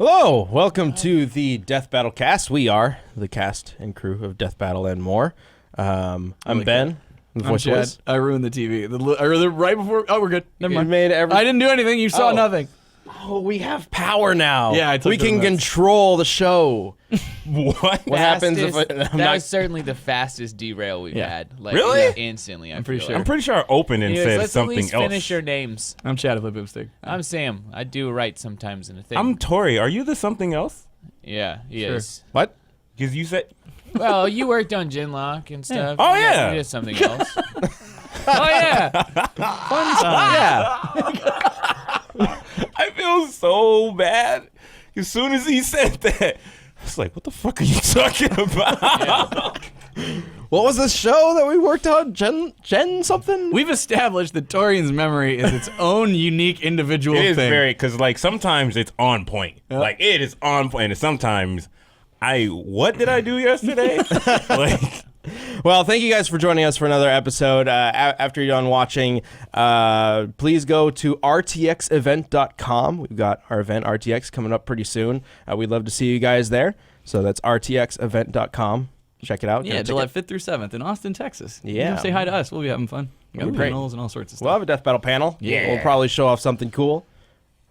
Hello, welcome to the Death Battle cast. We are the cast and crew of Death Battle and more. I'm Ben. I'm Chad. I ruined the TV. Right before. Oh, we're good. Never mind. I didn't do anything. You saw nothing. Oh, we have power now. Yeah, we can control the show. What happens if that was certainly the fastest derail we've had. Like, really? Instantly. I'm pretty sure. I'm pretty sure I opened and said let's something at least else. Finish your names. I'm Chad of Boomstick. I'm Sam. I do write sometimes in a thing. I'm Tori. Are you the something else? Yeah, he Sure. is. What? Because you said. Well, you worked on Ginlock and stuff. Oh, yeah. You did something else. Oh, yeah. Fun time. Yeah. I feel so bad. As soon as he said that, I was like, what the fuck are you talking about? What was this show that we worked on? Gen something? We've established that Torian's memory is its own unique individual It is thing. very, because like sometimes it's on point. Yep. Like it is on point. And sometimes what did I do yesterday? Like. Well, thank you guys for joining us for another episode. After you're done watching, please go to rtxevent.com. We've got our event, RTX, coming up pretty soon. We'd love to see you guys there. So that's rtxevent.com. Check it out. Yeah, July 5th through 7th in Austin, Texas. Yeah. Come say hi to us. We'll be having fun. We got panels and all sorts of stuff. We'll have a Death Battle panel. Yeah. We'll probably show off something cool.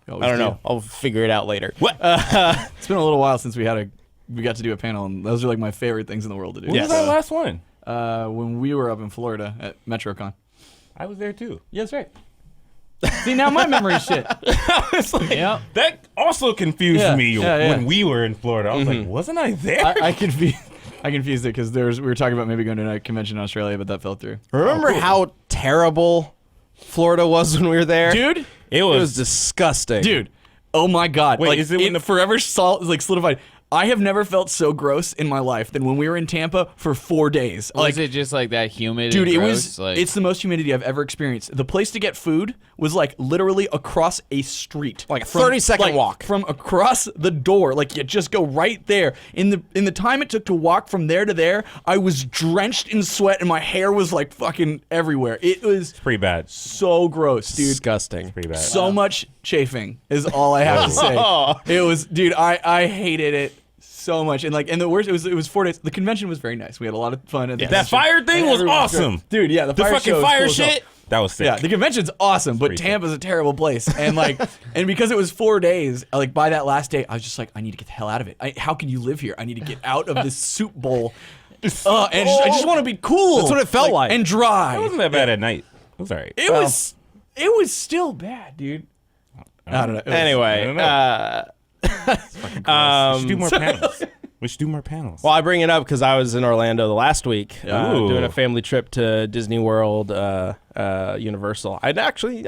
We I always don't do. know. I'll figure it out later. What? It's been a little while since we got to do a panel, and those are like my favorite things in the world to do. When was that last one? When we were up in Florida at MetroCon. I was there too. Yeah, that's right. See, now my memory's shit. It's like, Yep. that also confused me yeah. when we were in Florida. I was like, wasn't I there? I confused it because we were talking about maybe going to a convention in Australia, but that fell through. Remember how terrible Florida was when we were there? Dude, It was disgusting. dude, oh my God. Wait, like, is it when the forever solidified? I have never felt so gross in my life than when we were in Tampa for 4 days. Was it just like that humid? Dude, and it gross? was. It's the most humidity I've ever experienced. The place to get food was like literally across a street, Like a 30-second walk from across the door. Like you just go right there. In the time it took to walk from there to there, I was drenched in sweat and my hair was like fucking everywhere. It was pretty bad. so gross, dude. Disgusting. Pretty bad. So much chafing is all I have to say. It was, dude. I hated it so much, and the worst. It was 4 days. The convention was very nice. We had a lot of fun. At the That convention. fire thing And was everyone awesome. great. Dude. Yeah, the The fire fucking show was fire cool as hell. shit. That was sick. Yeah, the convention's awesome, but pretty Tampa's a terrible place. And and because it was 4 days, like by that last day, I was just like, I need to get the hell out of it. How can you live here? I need to get out of this soup bowl. I just want to be cool. That's what it felt like. And dry. It wasn't that bad at night. It was alright. It was still bad, dude. I don't know. Anyway, We should do more panels. We should do more panels. well, I bring it up because I was in Orlando the last week Ooh. doing a family trip to Disney World, Universal. I've actually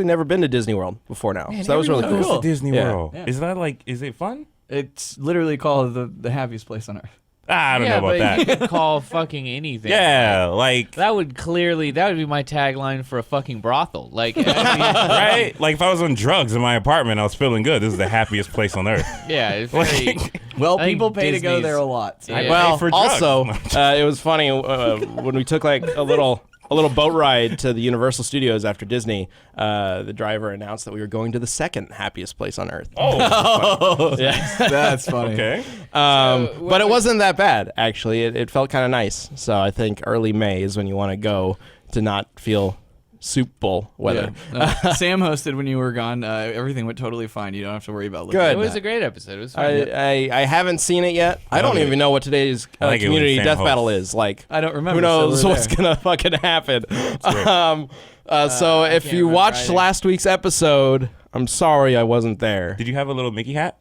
never been to Disney World before now, so that was really Goes cool. to Disney Yeah. World. Yeah. Is that is it fun? It's literally called the happiest place on earth. I don't yeah, know about but you that. could call fucking anything. Yeah, like, That would be my tagline for a fucking brothel. Like, I mean, right? Like if I was on drugs in my apartment, I was feeling good. This is the happiest place on earth. yeah, it's very. Well, I think people pay to go Disney's- there a lot. So. Yeah. Well, for drugs. also, it was funny when we took like a little boat ride to the Universal Studios after Disney. The driver announced that we were going to the second happiest place on earth. Oh, Yeah. That's funny. okay. But it wasn't that bad, actually. It felt kind of nice. So I think early May is when you want to go to not feel soup bowl weather. Yeah. Sam hosted when you were gone. Everything went totally fine. You don't have to worry about looking. Good. It was a great episode. It was fun. I haven't seen it yet. I don't Okay. even know what today's I like it when community Sam death hosts. battle is. Like, I don't remember. who knows so we're what's there. gonna fucking happen? So if can't you remember watched either. last week's episode, I'm sorry I wasn't there. Did you have a little Mickey hat?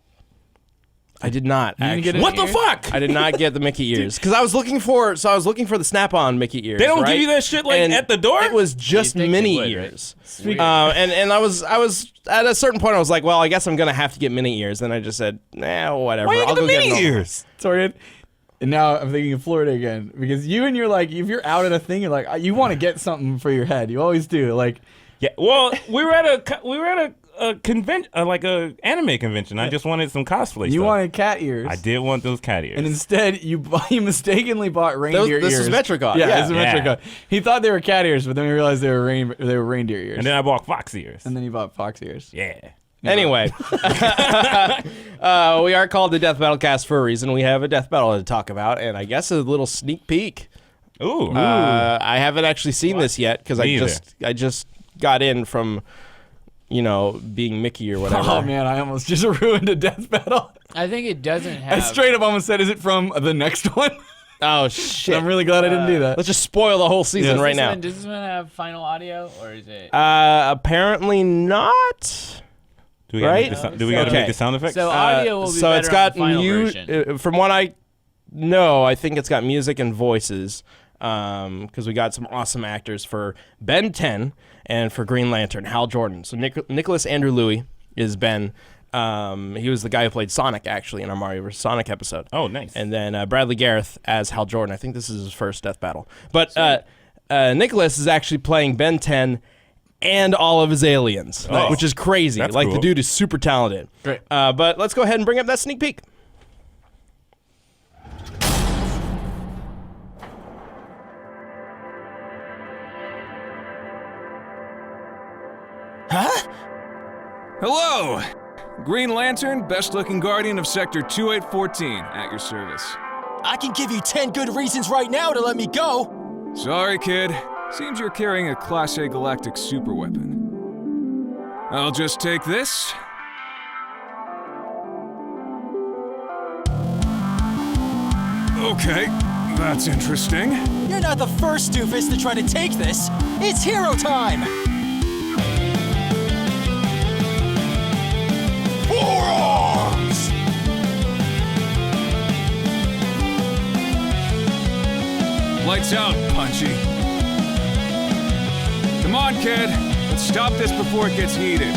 I did not. didn't Actually. get it? What the fuck? I did not get the Mickey ears because I was looking for the Snap-on Mickey ears. They don't right? give you that shit like And at the door? It was just think they mini would, right? ears. Weird. And I was at a certain point I was like, well, I guess I'm gonna have to get mini ears. Then I just said, nah, whatever. Why you I'll get the go get mini normal. ears? Sorry. And now I'm thinking of Florida again because you're like, if you're out at a thing, you're like, you want to get something for your head. You always do. Like, Yeah. Well, we were at a convention, like a anime convention. I just wanted some cosplay. you stuff. wanted cat ears. I did want those cat ears. And instead, you mistakenly bought reindeer This ears. is Metricon. Yeah, Yeah. this is Yeah. Metricon. He thought they were cat ears, but then we realized they were reindeer ears. and then I bought fox ears. And then he bought fox ears. Yeah. Anyway, we are called the Death Battle Cast for a reason. We have a death battle to talk about, and I guess a little sneak peek. Ooh. I haven't actually seen this yet because I just got in from, being Mickey or whatever. Oh man, I almost just ruined a death battle. I think it doesn't I have. straight up almost said, "Is it from the next one?" Oh shit! I'm really glad I didn't do that. Let's just spoil the whole season right now. Does this one have final audio, or is it? Apparently not. Do we gotta right? make do we gotta make the sound effects? So audio will be so better it's got on the final version. from what I know, I think it's got music and voices. Because we got some awesome actors for Ben 10 and for Green Lantern, Hal Jordan. So Nicholas Andrew Louis is Ben. He was the guy who played Sonic, actually, in our Mario vs. Sonic episode. Oh, nice. And then Bradley Gareth as Hal Jordan. I think this is his first death battle. But Nicholas is actually playing Ben 10 and all of his aliens, which is crazy. That's like, cool. the dude is super talented. Great. But let's go ahead and bring up that sneak peek. Hello! Green Lantern, best-looking guardian of Sector 2814, at your service. I can give you 10 good reasons right now to let me go. Sorry, kid. Seems you're carrying a Class A galactic superweapon. I'll just take this. Okay, that's interesting. You're not the first doofus to try to take this. It's hero time! Forearms! Lights out, Punchy. Come on, kid. Let's stop this before it gets heated.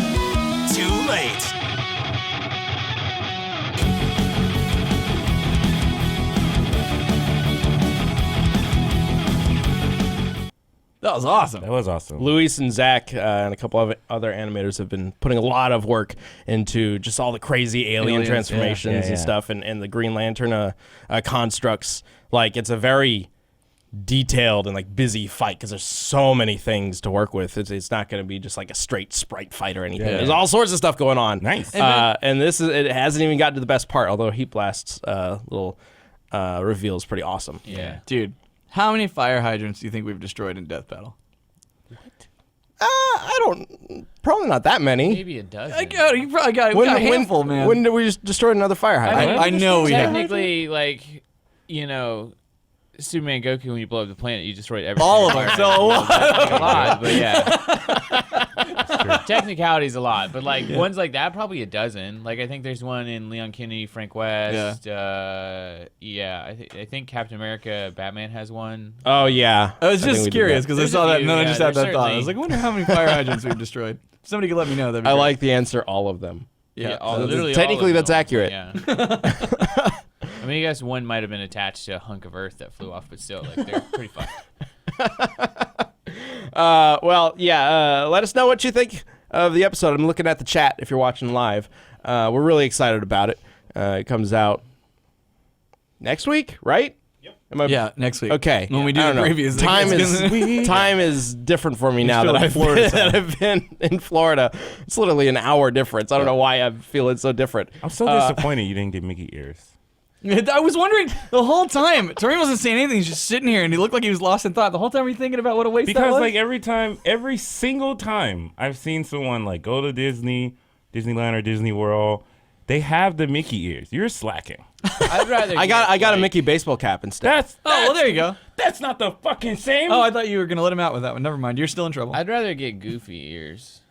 Too late. That was awesome. That was awesome. Luis and Zach and a couple of other animators have been putting a lot of work into just all the crazy alien Aliens, transformations and stuff, and the Green Lantern constructs. Like, it's a very detailed and like busy fight because there's so many things to work with. It's not going to be just like a straight sprite fight or anything. Yeah. There's all sorts of stuff going on. Nice. And it hasn't even gotten to the best part. Although Heat Blast's little reveal is pretty awesome. Yeah. Dude, how many fire hydrants do you think we've destroyed in death battle? I don't. Probably not that many. Maybe a dozen. You probably got, we got a handful, man. When did we just destroy another fire hydrant? I know we have. Technically, like, Superman Goku, when you blow up the planet, you destroyed everything. All of them. So a lot. a lot, but yeah. Technicality's a lot, but like ones like that, probably a dozen. Like I think there's one in Leon Kennedy, Frank West. I think Captain America, Batman has one. Oh yeah. I was think just we did curious because I There's saw a that few, and then I yeah, just had there's that thought. I certainly- was like, I wonder how many fire hydrants we've destroyed. If somebody could let me know. That'd be I great. like the answer. All of them. Yeah. Literally Technically, all of that's them. accurate. Yeah. I mean, I guess one might have been attached to a hunk of Earth that flew off, but still, like they're pretty fun. Let us know what you think of the episode. I'm looking at the chat if you're watching live. We're really excited about it. It comes out next week, right? Yep. Yeah, next week. Okay. When we do I the don't know. previews. Time is different for me now still that in I've, Florida been, time. that I've been in Florida. It's literally an hour difference. I don't know why I'm feeling so different. I'm so disappointed you didn't get Mickey ears. I was wondering the whole time. Tareem wasn't saying anything. He's just sitting here, and he looked like he was lost in thought. The whole time, were you thinking about what a waste that Because was? like every single time I've seen someone like go to Disneyland or Disney World, they have the Mickey ears. You're slacking. I'd rather. I got a like, Mickey baseball cap instead. That's oh, well, there you go. That's not the fucking same. Oh, I thought you were gonna let him out with that one. Never mind. You're still in trouble. I'd rather get goofy ears.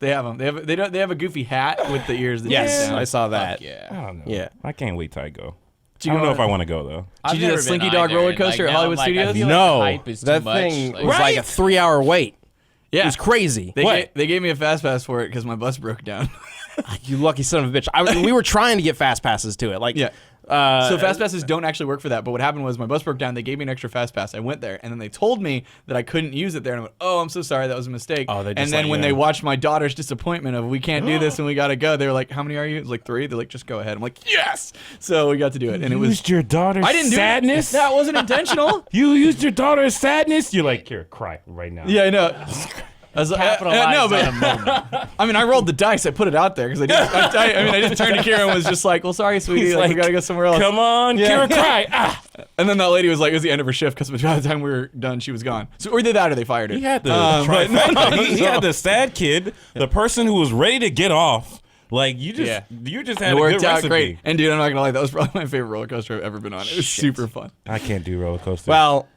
They have them. They have a goofy hat with the ears. That Yes, shoot down. I saw that. Fuck yeah. I don't know. Yeah. I can't wait till I go. Did I you don't know go if I want to go though. I've Did you do never that Slinky been Dog either, roller and, coaster at now Hollywood I'm like, I Studios? feel like No, the hype is that too much. thing Like, was like a 3-hour wait. Yeah, It was crazy. They gave me a fast pass for it because my bus broke down. You lucky son of a bitch. We were trying to get fast passes to it. Like, Yeah. So fast passes don't actually work for that. But what happened was my bus broke down. They gave me an extra fast pass. I went there, and then they told me that I couldn't use it there. And I went, "Oh, I'm so sorry. That was a mistake." Oh, they just and then let when you they in. watched my daughter's disappointment of we can't do this and we gotta go, they were like, "How many are you?" It was like 3. They're like, "Just go ahead." I'm like, "Yes!" So we got to do it, and it was. Used your daughter's I didn't do sadness. it. That wasn't intentional. You used your daughter's sadness. You're like, here, cry right now. Yeah, I know. capitalize no, but- on a moment. I mean, I rolled the dice. I put it out there because I just turned to Kira and was just like, "Well, sorry, sweetie, He's like, we like, gotta go somewhere else." Come on, Yeah. Kira, cry. Ah. And then that lady was like, "It was the end of her shift because by the time we were done, she was gone." So or either that or they fired her. He had the but no, trifecta. no, He had the sad kid, the person who was ready to get off. Like you just had it a worked good out recipe. great. And dude, I'm not gonna lie, that was probably my favorite roller coaster I've ever been on. It was super fun. I can't do roller coasters. Well,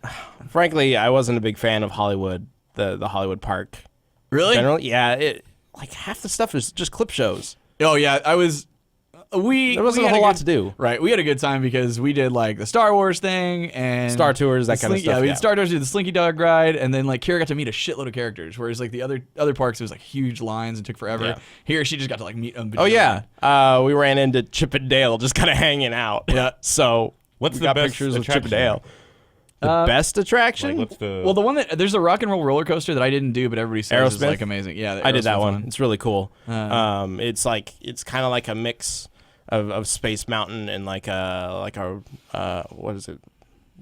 frankly, I wasn't a big fan of Hollywood, the Hollywood Park. Really? Generally, yeah. It like half the stuff is just clip shows. Oh yeah, I was. There wasn't we a had whole lot good- to do. Right, we had a good time because we did like the Star Wars thing and Star Tours, that the kind of Slink- stuff, Yeah, we yeah. did Star Tours, we did the Slinky Dog ride, and then like Kira got to meet a shitload of characters. Whereas like the other parks, it was like huge lines and took forever. Yeah. Here, she just got to like meet them. Oh yeah, we ran into Chip and Dale, just kind of hanging out. Yeah. So What's we the got best pictures of Chip and attraction? Dale. The best attraction? Like, what's the? Well, the one that there's a rock and roll roller coaster that I didn't do, but everybody says is Aerosmith? like amazing. Yeah, the I did that Aerosmith one. It's really cool. It's Uh-huh. kind of like a mix of Space Mountain and like a what is it,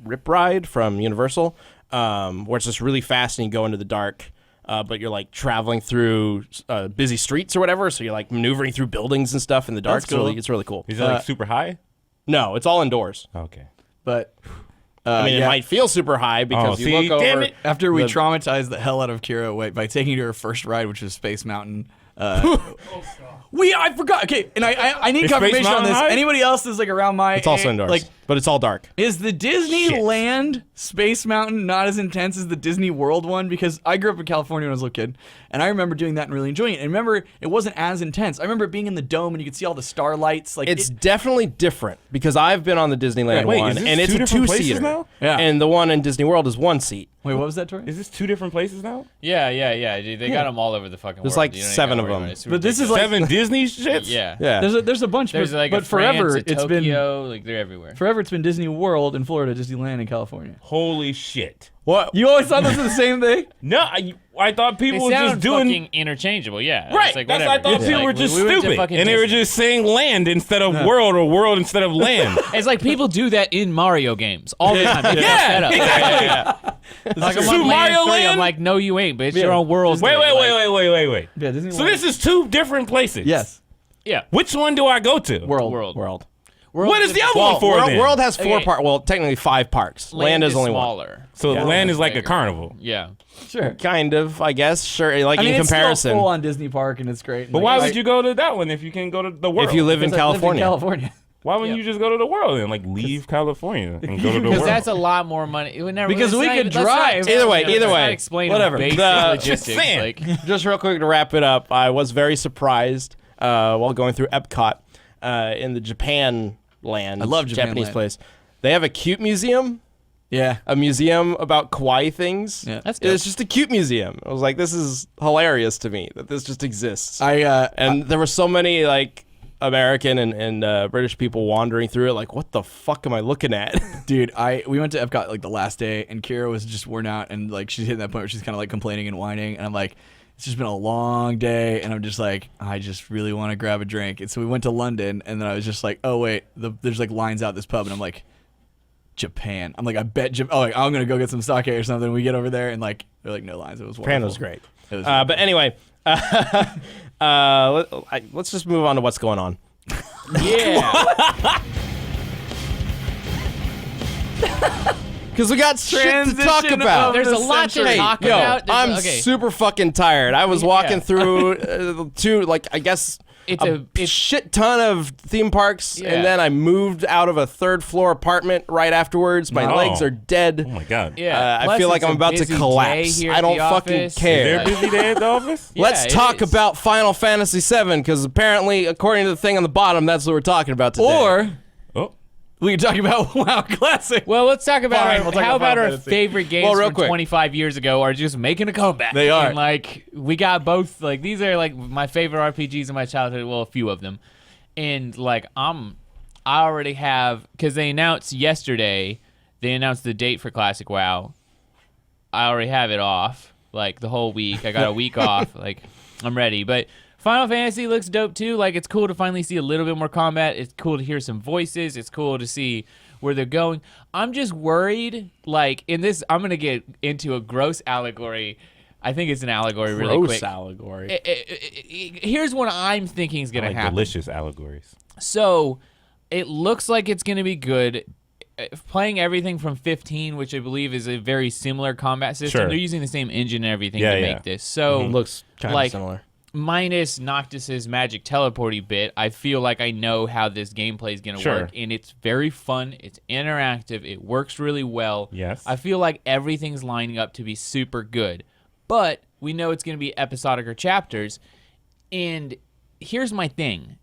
Rip Ride from Universal, where it's just really fast and you go into the dark. But you're like traveling through busy streets or whatever, so you're like maneuvering through buildings and stuff in the dark. That's cool. It's really cool. Is it like super high? No, it's all indoors. Okay. But I mean, yeah. it might feel super high because Oh, you see? look Damn over. it. After we the- traumatized the hell out of Kira by taking her to her first ride, which was Space Mountain. I forgot. Okay, and I need Is Space confirmation on Mountain this. high? Anybody else is like around my It's also age, indoors, like. but it's all dark. Is the Disneyland Space Mountain not as intense as the Disney World one? Because I grew up in California when I was a little kid, and I remember doing that and really enjoying it. And remember, it wasn't as intense. I remember being in the dome and you could see all the starlights. Like It's definitely different because I've been on the Disneyland Wait, one, is this and it's two a different places two-seater. now? Yeah. And the one in Disney World is one seat. wait, what was that, Tori? Is this two different places now? Yeah. Dude, they got them all over the fucking There's world. like You don't even 7 gotta of worry them. about it. It's But this is ridiculous. like- 7 Disney shits? yeah. Yeah. There's a bunch, There's but, like but a France, forever a it's been Tokyo, like they're everywhere. forever it's been Disney World in Florida, Disneyland in California. Holy shit. What? You always thought this was the same thing? No, I thought They people were just sound doing. fucking interchangeable, yeah. Right, It's like, that's whatever. I thought It's people like, were just we went to stupid, fucking and they were Disney. just saying land instead of world or world instead of land. It's like people do that in Mario games all the time. They fuck that up. exactly. Like I'm Super on Mario Land 3, Land? I'm like, no, you ain't, bitch. You're on World. Wait. 3. Like, Yeah, Disneyland. So this is two different places. Yes, Yeah. Which one do I go to? World. World. What is the other one for World, then? World has 4 Okay. parks. Well, technically 5 parks. Land is only one. smaller. So Yeah. land is like a Bigger. carnival. Yeah. Sure. Kind of, I guess. Sure, like I mean, in it's comparison. still full on Disney Park and it's great. But why would you go to that one if you can go to the world? If you live in California. California. Why wouldn't you just go to the world and like leave California and go to the Because world? that's a lot more money. It would never, Because it's we not could even- let's not- drive. Either way, let's either not way. explain Whatever. basic The- logistics. Just saying. Like, Just real quick to wrap it up, I was very surprised while going through Epcot in the Japan land. I love Japan Japanese land. place. They have a cute museum. Yeah. A museum about kawaii things. Yeah. That's dope. It's just a cute museum. I was like, this is hilarious to me that this just exists. And There were so many like American and British people wandering through it. Like, what the fuck am I looking at? dude, we went to Epcot like the last day, and Kira was just worn out, and like she's hitting that point where she's kind of like complaining and whining, and I'm like, it's just been a long day, and I'm just like, I just really want to grab a drink, and so we went to London, and then I was just like, oh wait, there's like lines out this pub, and I'm like, Japan. I'm like, I bet like I'm gonna go get some sake or something. We get over there, and like they're like, no lines. It was wonderful. Japan was great. It was But anyway, let's just move on to what's going on. yeah. Because we got shit to talk Transition about. of There's the a lot to century. talk Yo, about. There's- I'm okay. super fucking tired. I was walking Yeah. through two, like, I guess It's a shit ton of theme parks, Yeah. and then I moved out of a 3rd floor apartment right afterwards. My No. legs are dead. Oh my god. Yeah. I Plus, feel like it's I'm a about to busy collapse. day here I at don't the fucking office. care. They're busy day at the office? Yeah, Let's it talk is. about Final Fantasy VII, because apparently, according to the thing on the bottom, that's what we're talking about today. Or Oh. we can talk about WoW Classic. Well, let's talk about Fine, we'll talk how about about our Final Fantasy. favorite games Well, real from quick. 25 years ago are just making a comeback. They are. And, like, we got both. Like, these are like my favorite RPGs in my childhood. Well, a few of them. And like, I already have, because they announced yesterday. They announced the date for Classic WoW. I already have it off. Like the whole week. I got a week off. Like, I'm ready. But Final Fantasy looks dope too. Like, it's cool to finally see a little bit more combat. It's cool to hear some voices. It's cool to see where they're going. I'm just worried, like, in this, I'm going to get into a gross allegory. I think it's an allegory really Gross quick. allegory. Here's what I'm thinking is going to happen. Delicious allegories. So it looks like it's going to be good. Playing everything from 15, which I believe is a very similar combat system. Sure. They're using the same engine and everything Yeah, to yeah. make this. So Looks kind of like, similar. minus Noctis's magic teleporty bit, I feel like I know how this gameplay is going to Sure. work. And it's very fun. It's interactive. It works really well. Yes. I feel like everything's lining up to be super good. But we know it's going to be episodic or chapters. And here's my thing.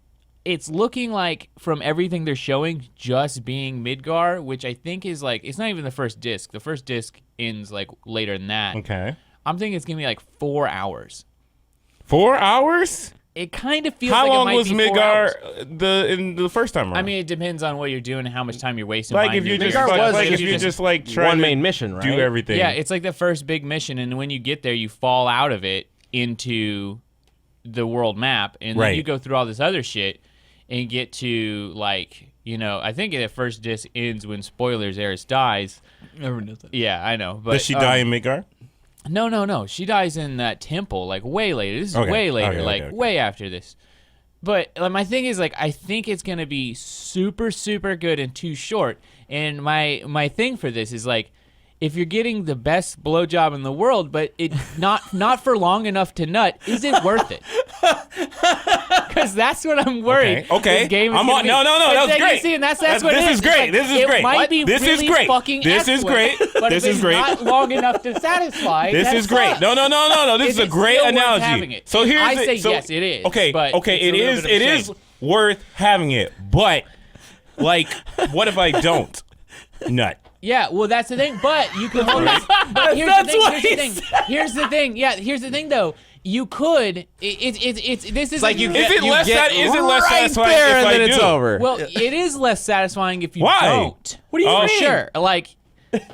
It's looking like, from everything they're showing, just being Midgar, which I think is like, it's not even the first disc. The first disc ends like later than that. Okay. I'm thinking it's going to be like 4 hours. 4 hours? It kind of feels How like it long might was be 4 hours. Midgar in the first time around? I mean, it depends on what you're doing and how much time you're wasting. like behind if you your just gear. Midgar was like like if you you just- just like try One to main mission, right? do everything. Yeah, it's like the first big mission, and when you get there, you fall out of it into the world map, and then Right. you go through all this other shit and get to, like, I think the first disc ends when, spoilers, Eris dies. Everyone knows that. Yeah, I know. But Does she die in Midgar? No. She dies in that temple, like, way later. This is Okay, way later, okay, like, okay. way after this. But my thing is, like, I think it's going to be super, super good and too short. And my thing for this is, like, if you're getting the best blowjob in the world, but it not for long enough to nut, is it worth it? Because that's what I'm worried. Okay. This game is I'm gonna on. be. No, But that was then you great. see, and that's what This it is It's great. like, This is it great. might be This is really great. fucking This is excellent, great. But This if is it's great. not long enough to satisfy, This that is great. sucks. No. This is a It's great still worth analogy. having it. So here's I the, say so, yes, it is, Okay, but okay, it's a little bit of a it is shame. worth having it. But like, what if I don't nut? Yeah, well, that's the thing. But you can hold it. But here's the thing. Here's the thing. Yeah, here's the thing, though. You could. It's this is Like you Is get, it you less get is it less right satisfying there if and I then do? it's over. Well, it is less satisfying if you Why? don't. What do you For mean? sure. Like,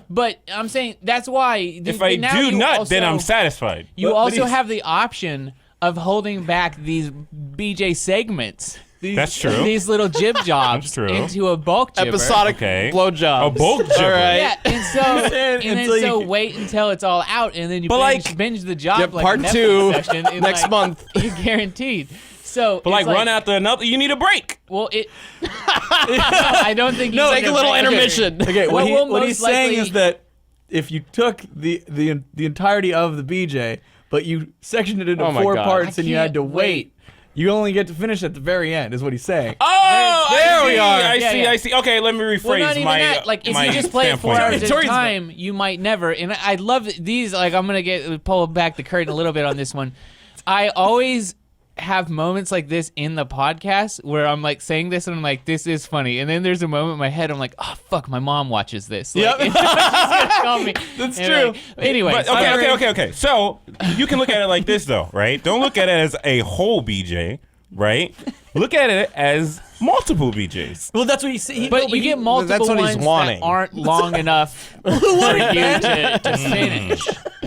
but I'm saying that's why. If I now do you nut, then I'm also- satisfied. You What also do you- have the option of holding back these BJ segments. That's true. These little jib jobs That's true. into a bulk jibber. Episodic Okay. blowjob. A bulk All jibber. right. Yeah, and so until you- wait until it's all out, and then you But binge the job Yeah, like part a Netflix 2 session, and, next like, month. You're guaranteed. So, But like it's run out the another, you need a break. Well, it. No, I don't think. No, you take need a little break. intermission. Okay, What will what he's most saying likely- is that if you took the entirety of the BJ, but you sectioned it into Oh my 4 God. parts I and you had to can't wait, you only get to finish at the very end, is what he's saying. Oh, There we see, are. I Yeah, see. yeah. I see. Okay, let me rephrase Well, not even my that. Like, if my you just play it 4 standpoint. hours at a Tori's- time, you might never. And I love these. Like, I'm gonna pull back the curtain a little bit on this one. I always have moments like this in the podcast where I'm like saying this and I'm like, this is funny, and then there's a moment in my head I'm like, oh fuck, my mom watches this. Like, she's gonna tell me. That's And, true. like, anyways, But okay. So you can look at it like this, though, right? Don't look at it as a whole BJ, right? Look at it as multiple BJs. Well, that's what he said. But you get multiple that's what he's ones wanting. that aren't long enough for you to finish.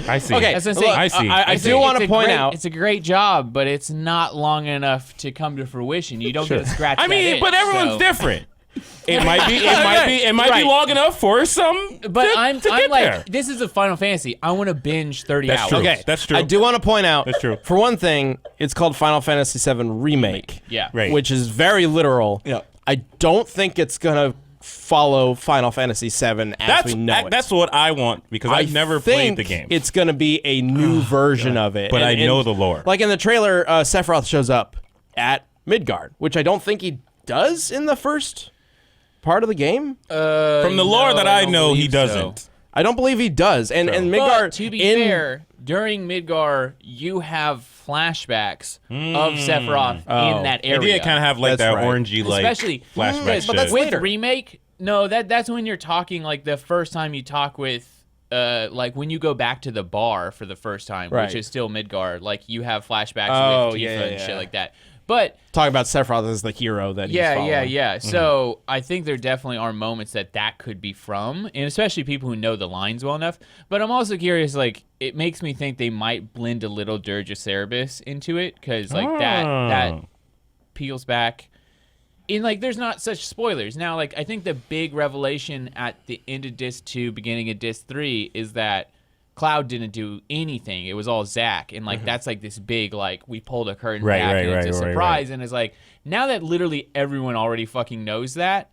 I see. Okay, That's what I'm saying. I see. I I do think want it's to a point great- out. it's a great job, but it's not long enough to come to fruition. You don't get to scratch. I that mean, itch, but everyone's so- different. It might be Right. long enough for some. But to I'm get like, there. this is a Final Fantasy. I want to binge 30 That's hours. true. Okay, That's true. I do want to point out. That's true. For one thing, it's called Final Fantasy VII Remake. Yeah. Right. Which is very literal. Yeah. I don't think it's gonna follow Final Fantasy VII as we know it. That's what I want because I've never played think the game. It's gonna be a new version of it. But I know the lore. Like in the trailer, Sephiroth shows up at Midgard, which I don't think he does in the first part of the game. From the lore that I don't know, he believe so. doesn't. I don't believe he does. And Midgard, But to be in, fair, during Midgar, you have flashbacks of Sephiroth in that area. It did kind of have like That's that right. orangey like Especially flashback but that's shit. with later. remake. No, that's when you're talking like the first time you talk with. Like when you go back to the bar for the first time, Right. which is still Midgard, like you have flashbacks Oh, with Tifa yeah, and yeah. shit like that. But talking about Sephiroth as the hero that he's following. yeah. So I think there definitely are moments that could be from, and especially people who know the lines well enough. But I'm also curious, like, it makes me think they might blend a little Dirge of Cerberus into it, because like that peels back. And like, there's not such spoilers now. Like, I think the big revelation at the end of Disc 2, beginning of Disc 3, is that Cloud didn't do anything. It was all Zach, and like that's like this big like we pulled a curtain Right, back right, and it's right, a right, surprise, and it's like now that literally everyone already fucking knows that,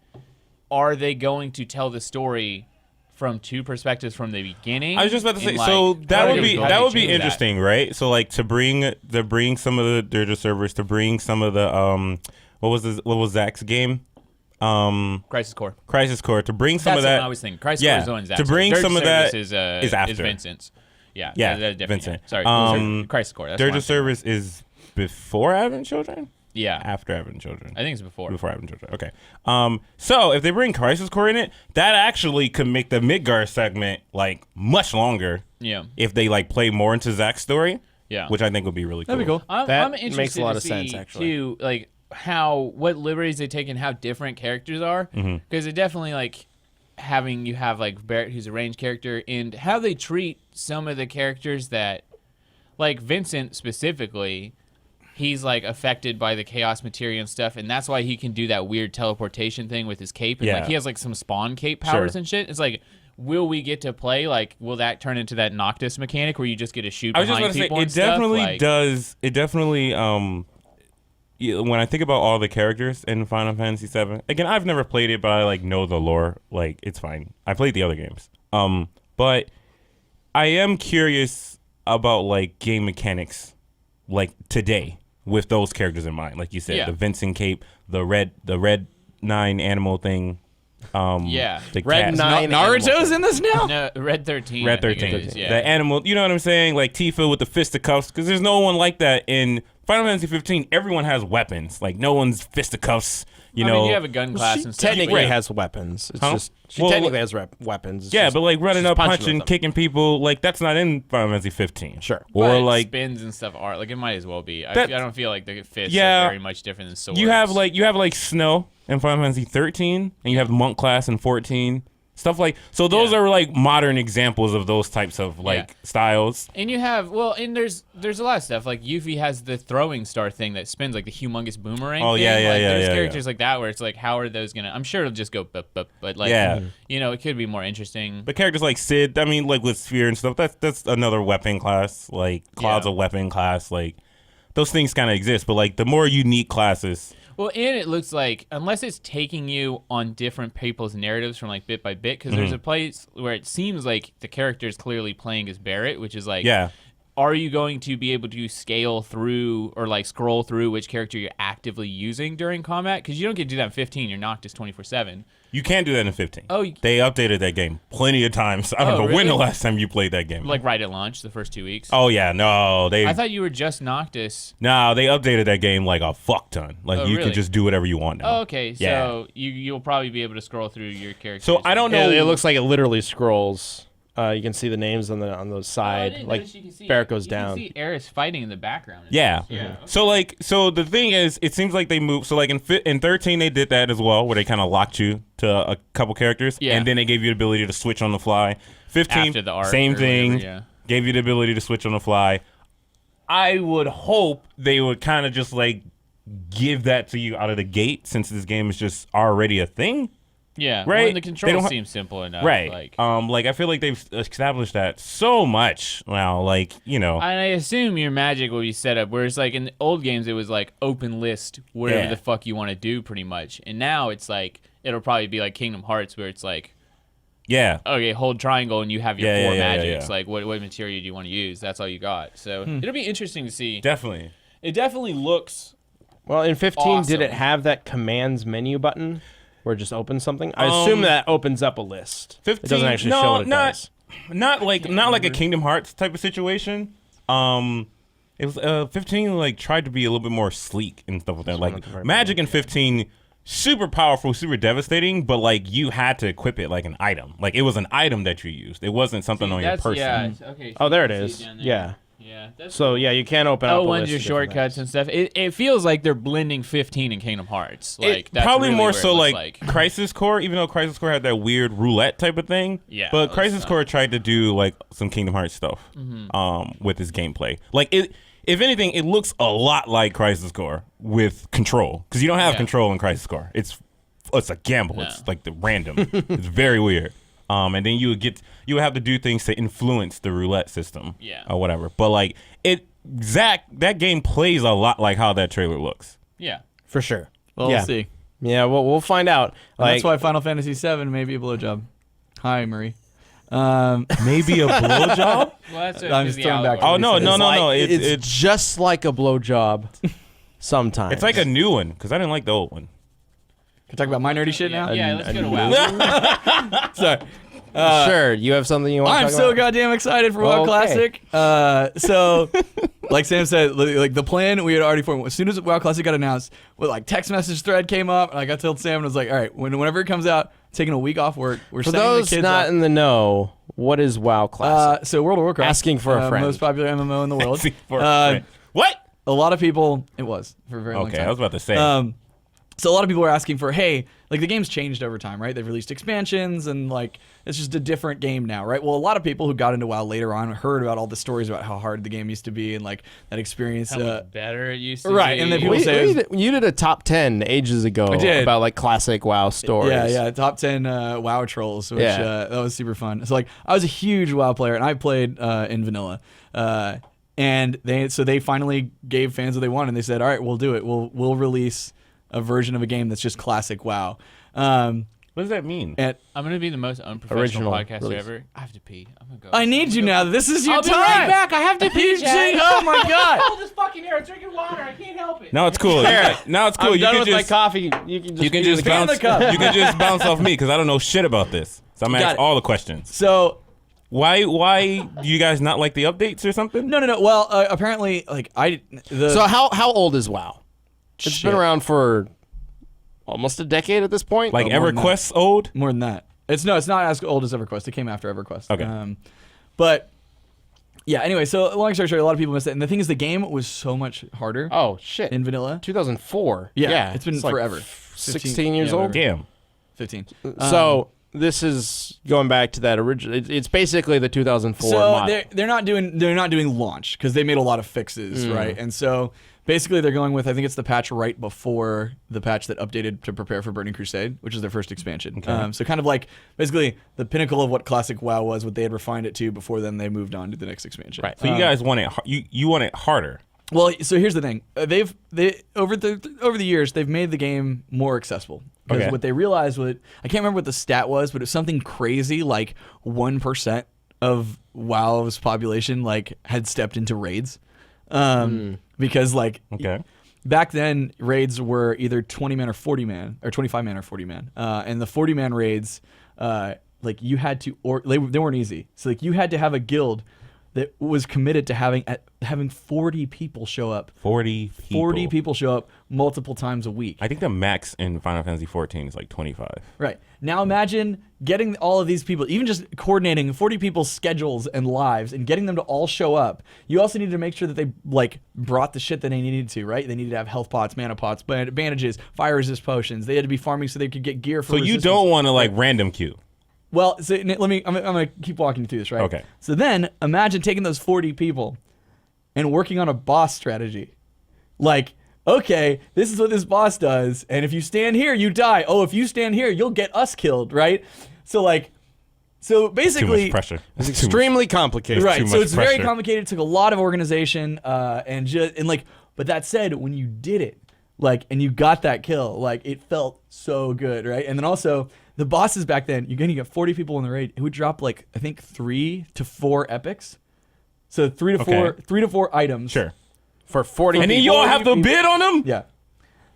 are they going to tell the story from two perspectives from the beginning? I was just about to say, And, like, so how that do would you- be how that do you would be change that? interesting, right? So like to bring some of the Dirge servers, to bring some of the what was Zach's game? Crisis Core. Crisis Core, to bring some That's of that. what I was thinking. Crisis yeah, Core is on Zach's. to bring Dirge some of that Service is after. is Vincent's. Yeah, Yeah, they're different, Vincent. yeah. Sorry, Crisis Core. That's Dirge what I'm thinking. service is before having children, Yeah, after having children. I think it's before. Before having children. Okay. So if they bring Crisis Core in it, that actually could make the Midgar segment like much longer. Yeah. If they like play more into Zach's story. Yeah. Which I think would be really cool. That'd be cool. That I'm interested makes a lot to of sense, see, actually. too, like what liberties they take and how different characters are, because it definitely like you have like Barrett, who's a ranged character, and how they treat some of the characters that, like Vincent specifically, he's like affected by the chaos materia and stuff, and that's why he can do that weird teleportation thing with his cape, and like Yeah. he has like some spawn cape powers Sure. and shit. It's like, will we get to play, like, will that turn into that Noctis mechanic where you just get to shoot I was just behind going to say, people it and stuff? definitely Like, does. It definitely, when I think about all the characters in Final Fantasy VII, again, I've never played it, but I like know the lore. Like, it's fine. I played the other games. But I am curious about like game mechanics, like today with those characters in mind. Like you said, Yeah. the Vincent cape, the red 9 animal thing. Yeah. the Red cat- 9 Naruto's in this now? No, Red 13. Red I think 13. it is, yeah. The animal, you know what I'm saying? Like Tifa with the fisticuffs, because there's no one like that in Final Fantasy 15. Everyone has weapons. Like no one's fisticuffs. You I know, mean, you have a gun class She and stuff. technically Right. has weapons. It's Huh? just she Well, technically has weapons. It's yeah, just- but like running she's up, punching punching, with them. kicking people, like that's not in Final Fantasy 15. Sure. Or But like spins and stuff are like it might as well be. I That- don't feel like the fists Yeah. are very much different than swords. you have like Snow in Final Fantasy 13, and you have monk class in 14. Stuff like so. Those Yeah. are like modern examples of those types of like Yeah. styles. and you have and there's a lot of stuff like Yuffie has the throwing star thing that spins like the humongous boomerang. Oh, thing. yeah, yeah, like, yeah, There's yeah, characters like that where it's like, how are those gonna? I'm sure it'll just go but like Yeah. you know, it could be more interesting. But characters like Sid, I mean, like with Sphere and stuff, that's another weapon class. Like Cloud's Yeah. a weapon class. Like those things kind of exist, but like the more unique classes. Well, and it looks like, unless it's taking you on different people's narratives from like bit by bit, because there's a place where it seems like the character is clearly playing as Barrett, which is like, Yeah. are you going to be able to scale through or like scroll through which character you're actively using during combat? Because you don't get to do that in 15. You're Noctis 24/7. You can't do that in 15. Oh, They updated that game plenty of times. I don't know when really? the last time you played that game. Like right at launch, the first 2 weeks. Oh yeah, no, I thought you were just Noctis. they updated that game like a fuck ton. Like Oh, you really? can just do whatever you want now. Oh, okay. Yeah. So you'll probably be able to scroll through your characters. So I don't know. Yeah, it looks like it literally scrolls. You can see the names on the side. Like Barrett goes down. You can see Eris fighting in the background. Yeah. Yeah. So the thing is, it seems like they moved. So like in 13 they did that as well, where they kind of locked you to a couple characters, Yeah. and then they gave you the ability to switch on the fly. 15, After the arc same or thing. whatever, yeah. Gave you the ability to switch on the fly. I would hope they would kind of just like give that to you out of the gate, since this game is just already a thing. Yeah, Right? Well, and the They don't controls ha- seem simple enough. Right. Like, I feel like they've established that so much now. Like, you know. and I assume your magic will be set up. Whereas, like in the old games, it was like open list, whatever Yeah. the fuck you want to do, pretty much. And now it's like it'll probably be like Kingdom Hearts, where it's like, Yeah. okay, hold triangle, and you have your Yeah, four yeah, yeah, magics. yeah. Like, what material do you want to use? That's all you got. So it'll be interesting to see. Definitely. It definitely looks. Well, in 15, did it Awesome. have that commands menu button where it just opens something? I assume that opens up a list. 15, It doesn't actually no, show what it not, does. Not like a Kingdom Hearts type of situation. It was 15 like tried to be a little bit more sleek and stuff like that. Like Magic in 15, super powerful, super devastating, but like you had to equip it like an item. Like it was an item that you used. It wasn't something on your That's person. yeah. Okay. Oh, there you it can is. see down there. Yeah. Yeah. That's So, yeah, you can open up a one's list your of different shortcuts things. and stuff. It feels like they're blending 15 and Kingdom Hearts. Like that's Probably really more where it so looks like Crisis Core, even though Crisis Core had that weird roulette type of thing. Yeah, But that Crisis was Core tried to do like some Kingdom Hearts stuff with its gameplay. Like it, if anything, it looks a lot like Crisis Core with control, because you don't have Yeah. control in Crisis Core. It's a gamble. No. It's like the random. It's very weird. And then you would have to do things to influence the roulette system, or whatever. But like that game plays a lot like how that trailer looks. Yeah, For sure. Well, Yeah. we'll see. Yeah, we'll find out. And that's why Final Fantasy VII may be a blowjob. Hi, Marie. Maybe a blowjob? well, that's I'm just throwing back. Oh no. It's just like a blowjob sometimes. It's like a new one because I didn't like the old one. Can we talk about my nerdy shit now? Yeah, let's go to WoW. Sorry. Sure, you have something you want to I'm talk so about? goddamn excited for WoW Okay. Classic. So, like Sam said, like the plan we had already formed. As soon as WoW Classic got announced, like text message thread came up, and I told Sam and was like, all right, whenever it comes out, taking a week off work. We're For sending those the kids not out. in the know, what is WoW Classic? So World of Warcraft, Asking for a friend. most popular MMO in the world. Asking for a friend. What? A lot of people. It was for a very long Okay, time. I was about to say. So a lot of people are asking for, hey, like the game's changed over time, right? They've released expansions and like it's just a different game now, right? Well, a lot of people who got into WoW later on heard about all the stories about how hard the game used to be and like that experience. How much better it used to right, be. and then people say you did a top 10 ages ago I did. about like classic WoW stories. Yeah, top 10 WoW trolls, which Yeah. that was super fun. So like I was a huge WoW player and I played in vanilla. And they finally gave fans what they wanted and they said, all right, we'll do it. We'll release a version of a game that's just classic WoW. What does that mean? And I'm gonna be the most unprofessional Original podcaster release. ever. I have to pee. I'm gonna go. I need you now. This is your I'll time. be right back. I have to pee. Jack. Oh my god. Hold this fucking air. I'm drinking water. I can't help it. No, it's cool. Now it's cool. I'm you done can with just my coffee. You can just you can give me just the Hand bounce. the cup. You can just bounce off me because I don't know shit about this. So I'm gonna Got ask it. all the questions. So Why do you guys not like the updates or something? no. Well, apparently, like So how old is WoW? It's Shit. been around for almost a decade at this point. Like more than EverQuest's old? more than that. It's not as old as EverQuest. It came after EverQuest. Okay. But yeah. Anyway, so long story short, a lot of people missed it, and the thing is, the game was so much harder Oh shit! in vanilla. 2004. Yeah, it's been like forever. 16 years yeah, old. whatever. Damn. 15. So this is going back to that original. It's basically the 2004 So model. they're not doing launch because they made a lot of fixes, right? And so basically they're going with, I think it's the patch right before the patch that updated to prepare for Burning Crusade, which is their first expansion. So kind of like basically the pinnacle of what classic WoW was, what they had refined it to before then they moved on to the next expansion. Right. So you guys want it? You want it harder? Well, so here's the thing: they over the years they've made the game more accessible. Because Okay. what they realized was, I can't remember what the stat was, but it was something crazy like 1% of WoW's population like had stepped into raids, because like Okay. back then raids were either 20 man or 40 man or 25 man or 40 man, and the 40 man raids, like you had to they weren't easy. So like you had to have a guild that was committed to having 40 people show up. 40 people. 40 people show up multiple times a week. I think the max in Final Fantasy 14 is like 25. Right. Now imagine getting all of these people, even just coordinating 40 people's schedules and lives and getting them to all show up. You also needed to make sure that they like brought the shit that they needed to, right? They needed to have health pots, mana pots, bandages, fire resist potions. They had to be farming so they could get gear for So you resistance. don't want to like random queue. Well, so I'm gonna keep walking you through this, right? Okay. So then imagine taking those 40 people and working on a boss strategy. Like, okay, this is what this boss does, and if you stand here, you die. Oh, if you stand here, you'll get us killed, right? So Too basically, much pressure. It's extremely complicated. right? too So much it's very pressure. complicated. It took a lot of organization, but that said, when you did it, like, and you got that kill, like, it felt so good, right? And then also the bosses back then, you're gonna get 40 people in the raid. It would drop like I think 3 to 4 epics, so 3 to 4 items. Sure. For 40 And then people. you all have to bid on them? Yeah.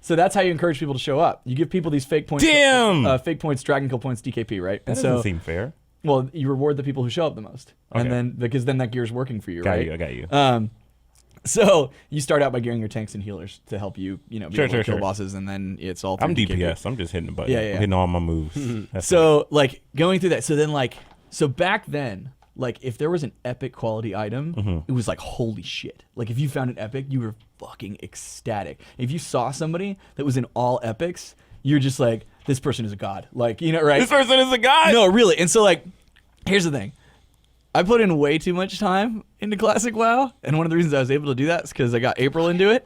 So that's how you encourage people to show up. You give people these fake points. Damn! Fake points, Dragon Kill points, DKP, right? That And doesn't so, seem fair. well, you reward the people who show up the most, Okay. and then because then that gear's working for you, Got right? you. I got you. So you start out by gearing your tanks and healers to help you, be able to kill Sure. bosses, and then it's all. I'm through DKP. DPS. I'm just hitting the button. Yeah, yeah. I'm hitting all my moves. That's it. So like going through that, so then so back then, like if there was an epic quality item, Mm-hmm. it was like holy shit. Like if you found an epic, you were fucking ecstatic. If you saw somebody that was in all epics, you're just like, this person is a god. Like, right? This person is a guy. No, really. And so like, here's the thing. I put in way too much time into Classic WoW, and one of the reasons I was able to do that is because I got April into it.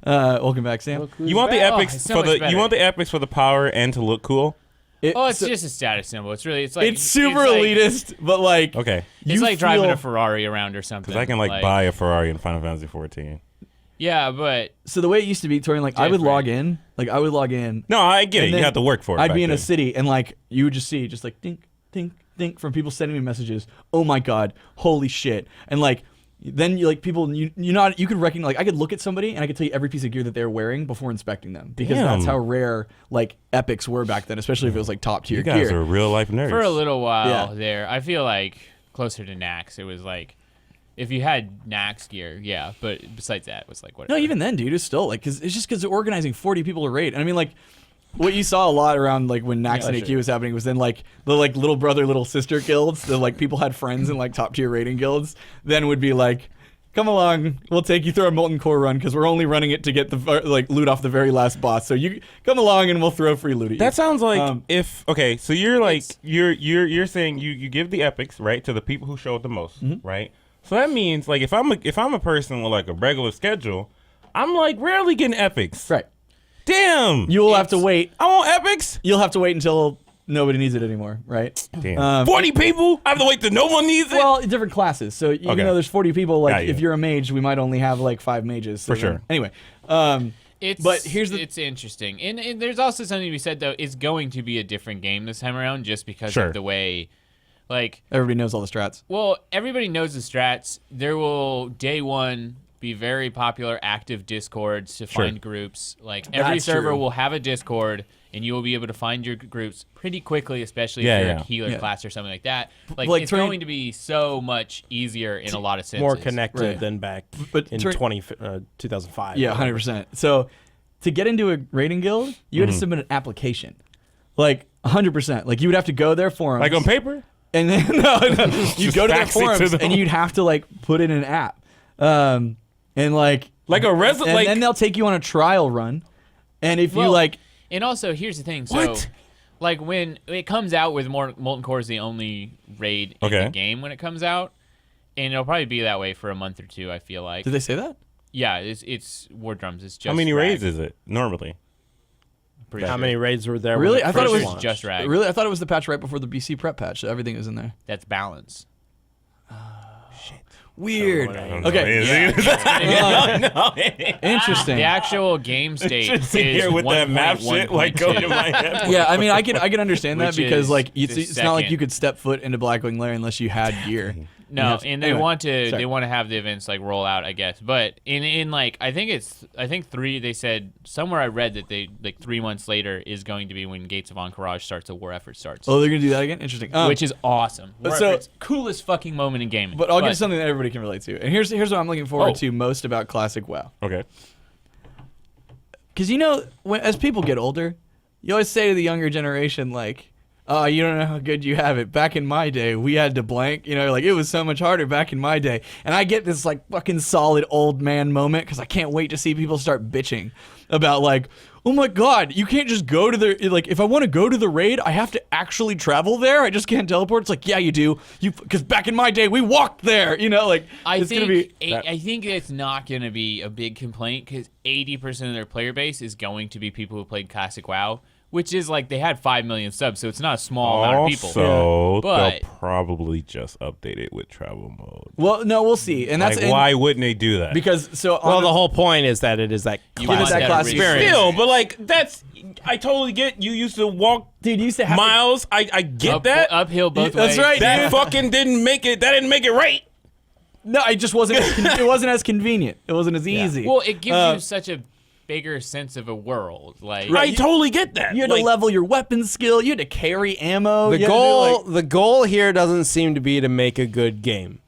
Welcome back, Sam. You want the Oh, epics it's so for much the better. you want the epics for the power and to look cool. It's just a status symbol. It's really, it's like it's super like, elitist, but like Okay. It's like driving feel- a Ferrari around or something. Because I can buy a Ferrari in Final Fantasy 14. Yeah, but So the way it used to be, Torian, like I would log in. No, I get it. And You then have to work for it. I'd back be in a then. city, and like you would just see just like dink, dink, dink from people sending me messages. Oh my god, holy shit! And like then you like people you could recognize, like I could look at somebody and I could tell you every piece of gear that they're wearing before inspecting them, because that's how rare like epics were back then, especially if it was like top tier You guys gear. are real life nerds. for a little while Yeah. there, I feel like closer to Nax, it was like if you had Nax gear, yeah. But besides that, it was like whatever. No, even then, dude, it's still like because they're organizing 40 people to raid. And I mean, like, what you saw a lot around like when Nax and AQ was happening was then like the like little brother, little sister guilds. The like people had friends in like top tier raiding guilds. Then would be like, come along, we'll take you through our molten core run because we're only running it to get the like loot off the very last boss. So you come along and we'll throw free loot at you. That sounds like okay, so you're like It's- you're saying you give the epics, right, to the people who show it the most, Mm-hmm. right? So that means like if I'm a person with like a regular schedule, I'm like rarely getting epics. right. Damn. You'll have to wait. I want epics. You'll have to wait until nobody needs it anymore, right? Damn. 40 people? I have to wait till no one needs it? Well, different classes. So even Okay. though there's 40 people, like Got you. if you're a mage, we might only have like 5 mages. So For sure. Anyway, It's, but here's the it's interesting, and there's also something to be said though. It's going to be a different game this time around, just because Sure. of the way, like, everybody knows all the strats. well, everybody knows the strats. There will day one be very popular active discords to find groups. Like every That's server true. will have a discord, and you will be able to find your groups pretty quickly, especially Yeah, if you're yeah. a healer Yeah. class or something like that. Like, Like, it's Torian- going to be so much easier in a lot of senses. More connected Right. than back But in Tor- 2005. Yeah, 100%. So to get into a raiding guild, you had to submit an application. Like 100%. Like you would have to go to their forums. Like on paper? And then no, you'd go to their fax it to forums them. and you'd have to like put in an app. And like Like a and then they'll take you on a trial run. And if you Well, like and also here's the thing. So, What? like when it comes out with Molten Core is the only raid in Okay. the game when it comes out, and it'll probably be that way for a month or two. I feel like. did they say that? Yeah, it's War Drums. It's just How many rag. raids is it normally? Pretty How sure. many raids were there? Really? when I thought it first was launched? just rag. Really? I thought it was the patch right before the BC prep patch. So everything is in there. That's balance. Weird. I don't know. Okay. Interesting. The actual game state Just sit is here with that map shit like going to my head. Yeah, I mean, I can understand that Which because is like the it's not like second. you could step foot into Blackwing Lair unless you had gear. No, Yes. and they Anyway, want to sorry. have the events like roll out, I guess. But in like I think 3. They said somewhere I read that they like 3 months later is going to be when Gates of Encourage starts. The war effort starts, Oh, they're gonna do that again. Interesting. which is awesome. War so- effort's coolest fucking moment in gaming. but I'll get to something that everybody can relate to. And here's what I'm looking forward Oh. to most about classic WoW. Okay. Because as people get older, you always say to the younger generation like, "Oh, you don't know how good you have it. Back in my day, we had to blank. Like it was so much harder back in my day." And I get this like fucking solid old man moment because I can't wait to see people start bitching about like, "Oh my god, you can't just go to the like. If I want to go to the raid, I have to actually travel there. I just can't teleport." It's like, yeah, you do. Because back in my day, we walked there. Like it's gonna be. I think it's not going to be a big complaint because 80% of their player base is going to be people who played Classic WoW, which is like they had 5 million subs, so it's not a small amount of people. Also, But- they'll probably just update it with travel mode. Well, no, we'll see. And that's Like, why wouldn't they do that? because so Well, on the whole point is that it is that You want classic that classic experience. Still, but like that's I totally get. You used to walk dude, you used to have to- miles. I get that. Uphill both That's ways. right. That dude. fucking didn't make it. That didn't make it right. No, it just wasn't. It wasn't as convenient. It wasn't as easy. Well, it gives you such a bigger sense of a world. Like I totally get that. you had Like, to level your weapon skill. You had to carry ammo. The you had to do, goal, the goal here doesn't seem to be to make a good game.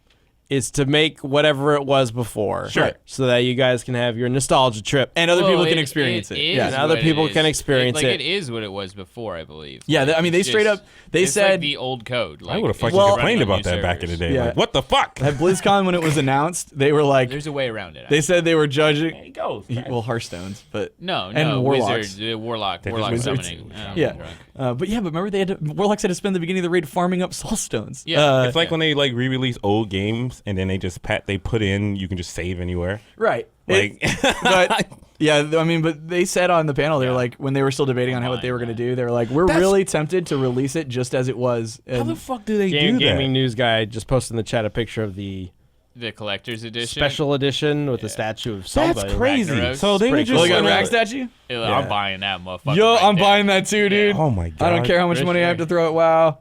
It's to make whatever it was before, Sure. so that you guys can have your nostalgia trip. and other well, people can experience it. is Yeah, And other what people it is. can experience like, it. It is what it was before, I believe. Yeah, Like, I mean, they it's straight just- up. They it's said like the old code. Like, I would have it's fucking just complained running on about that new back in the servers. day. Yeah. Like, what the fuck? at BlizzCon when it was announced, they were like, There's a way around it. they said they were judging. There he goes. Well, Hearthstones, but No, and Warlocks. Wizards, Warlock just summoning. wizards. I'm Yeah, drunk. but remember they had to, Warlocks had to spend the beginning of the raid farming up soulstones. Yeah. It's like when they like re-release old games and then they put in you can just save anywhere. Right. Like, But yeah, I mean, but they said on the panel, they were like, when they were still debating on what they were going to do, they were like, we're really tempted to release it just as it was. how And the fuck do they do that? Gaming News Guy just posted in the chat a picture of the collector's edition. special edition with the statue of That's somebody. crazy. Ragnarok. So they were Pretty just oh, you got cool. Rag statue? I'm buying that motherfucker. Yo, right I'm there. buying that too, dude. Oh my god. I don't care how much For money I have to throw at WoW.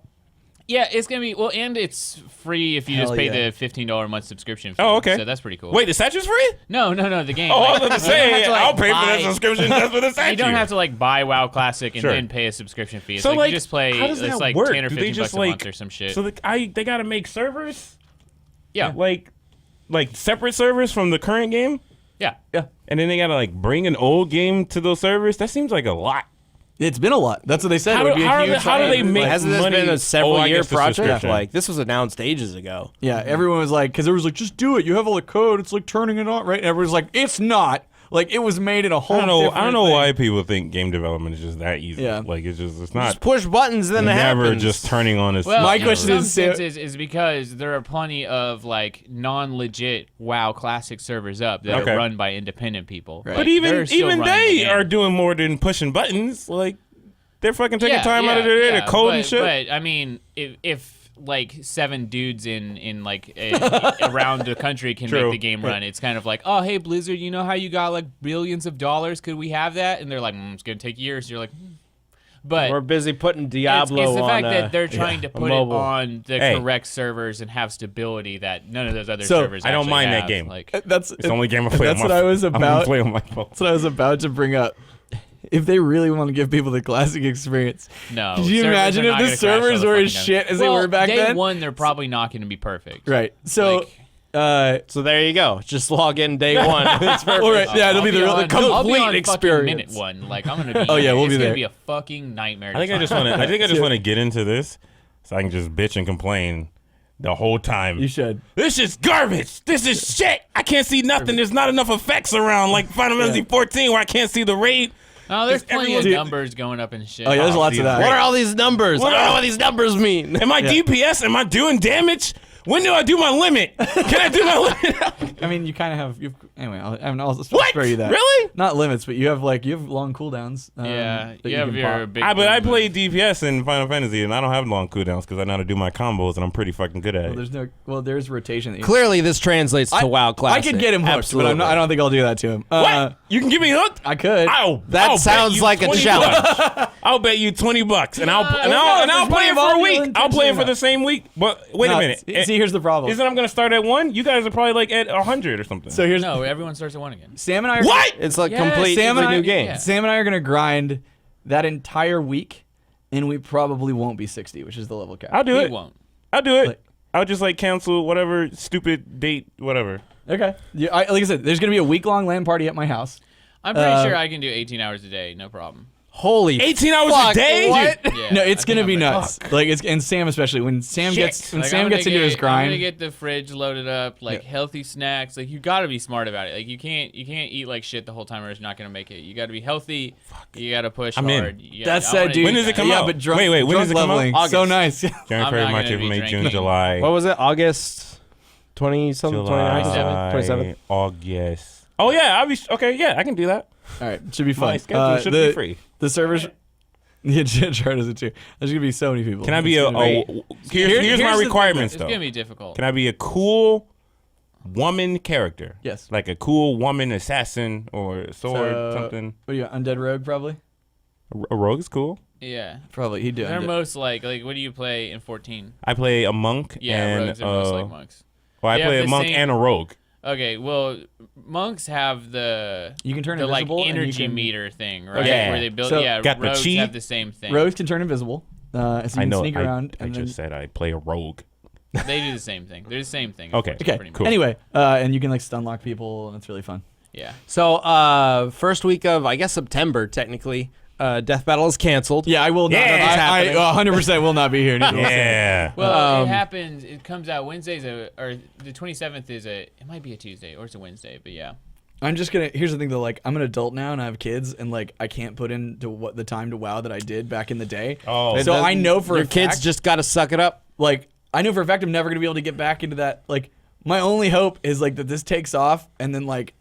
Yeah, it's gonna be and it's free if you Hell just pay yeah. the $15 a month subscription fee. Oh, okay. So that's pretty cool. Wait, the statue's free? No, the game. Oh, I Like, was going to you don't say, have to, like, I'll pay for buy- that subscription just for the statue. You don't have to like buy WoW Classic and Sure. then pay a subscription fee. It's So, like, like, you just play. how does It's that like work? 10 or Do they 15 just, bucks a like- month or some shit. So they got to make servers? yeah, Like separate servers from the current game? yeah. And then they got to like bring an old game to those servers? That seems like a lot. It's been a lot. That's what they said. How It would do- be a how do huge they- how do they thing. make- Like, Hasn't this money- been a Oh, I several-year guess the project? subscription. Like, this was announced ages ago. Yeah, everyone was like, because it was like, just do it. You have all the code. It's like turning it on, right? And everyone's like, it's not. Like, it was made in a whole. I don't know different thing. why people think game development is just that easy. Yeah. Like it's Just not push buttons, then it never happens. just turning on a Well, My in question some is- senses is because there are plenty of like non-legit WoW Classic servers up that Okay. are run by independent people. Right. Like, But even they're still running the they game. are doing more than pushing buttons. Like they're fucking taking time out of their day to code and shit. But I mean, if like 7 dudes in like around the country can True. make the game run, it's kind of like, oh hey Blizzard, you know how you got like billions of dollars? Could we have that? And they're like, it's gonna take years. You're like, but We're busy putting it's Diablo the on fact that they're trying to put it mobile. on the Hey. correct servers and have stability that none of those other So, servers. I don't actually mind that have. game. Like, That's It's the only game I play. That's on my what I was I'm about. gonna play on my phone. That's what I was about to bring up. If they really want to give people the classic experience, no. could you servers imagine are if not the gonna crash all servers the were as fucking shit time. as they were back day then? one, they're probably not going to be perfect. Right. So, Like, So there you go. Just log in day one. It's perfect. all right, yeah, it'll I'll be the on- complete I'll be on fucking experience. minute one. Like I'm gonna be. Oh, yeah, we'll it's be gonna there. be a fucking nightmare. I think I just want to. I think I just want to get into this so I can just bitch and complain the whole time. You should. This is garbage. This is shit. I can't see nothing. There's not enough effects around like Final Fantasy 14 where I can't see the raid. Oh, there's Just plenty of everyone- numbers going up and shit. Oh yeah, there's lots of that. What are all these numbers? I don't know what these numbers mean. Am I DPS? Am I doing damage? When do I do my limit? Can I do my limit? I mean, you kind of have. Anyway, I'll What? spare you that. Really? Not limits, but you have long cooldowns. Yeah, that you have can your pop. big. But I movement. play DPS in Final Fantasy and I don't have long cooldowns because I know how to do my combos and I'm pretty fucking good at it. There's rotation. That you, Clearly, this translates to WoW Classic. I could get him hooked, Absolutely. but I don't think I'll do that to him. What? You can get me hooked? I could. That I'll sounds bet you like a 20 challenge. bucks. I'll bet you $20 and I'll no, and I'll there's play it money for a involved, week. you'll I'll play it for intentionally the same week. But wait No, a minute. See, here's the problem. Isn't I'm gonna start at 1? You guys are probably like at 100 or something. So here's No, everyone starts at 1 again. Sam and I. Are, what? It's like Yeah, complete Sam and I- new game. yeah. Sam and I are gonna grind that entire week, and we probably won't be 60, which is the level cap. I'll do He it. won't. I'll do it. Like- I'll just like cancel whatever stupid date, whatever. Okay. Like I said, there's gonna be a week-long LAN party at my house. I'm pretty sure I can do 18 hours a day, no problem. Holy 18 hours fuck, a day? what? Yeah, No, I it's think gonna I'm be ready. nuts. Like and Sam especially when Sam Shit. gets Like, Sam I'm gets gonna into his I'm gonna grind. get the fridge loaded up, like healthy snacks. Like you got to be smart about it. Like you can't eat like shit the whole time, or it's not gonna make it. You got to be healthy. You got to push I'm in. hard. You That gotta- I said, wanna dude. do When does it that. come yeah, out? but drunk, Wait, when drunk does it come out? leveling. August. So nice. January, I'm February, not March, gonna April, be May, June, drinking. July. What was it? August 20 something, 29, July, 27. August. Oh yeah, I'll be okay. Yeah, I can do that. All right, should be My fun. schedule should be free. The servers. Yeah, Char does it too. There's gonna be so many people. Can I be It's a? gonna be- Here's my the thing, requirements It's though. gonna be difficult. Can I be a cool woman character? Yes. Like a cool woman assassin or sword So, something. What do you got? Undead Rogue probably. A rogue is cool. Yeah. Probably he'd do. They're Undead. most like what do you play in 14? I play a monk Yeah, and rogues are most like monks. well, I They play have a the monk same- and a rogue. Okay, well, monks have the You can turn like invisible. and you energy can- meter thing, right? Yeah. Where they build. So- yeah, Got the rogues chi. have the same thing. Rogues can turn invisible. So you I can know. sneak around. I and then, just said I play a rogue. They do the same thing. They're the same thing. Okay. Okay. pretty much. Cool. Anyway, and you can like stun lock people, and it's really fun. Yeah. So, first week of, I guess, September, technically, Death Battle is canceled. Yeah, I will not. Yeah. I 100% will not be here. Yeah. Well, it happens. It comes out Wednesdays, or the 27th is a. It might be a Tuesday or it's a Wednesday, but yeah. I'm just gonna. Here's the thing though. Like, I'm an adult now and I have kids, and like, I can't put into what the time to WoW that I did back in the day. Oh. so I know for your a kids fact, just got to suck it up. like, I know for a fact I'm never gonna be able to get back into that. Like, my only hope is like that this takes off, and then like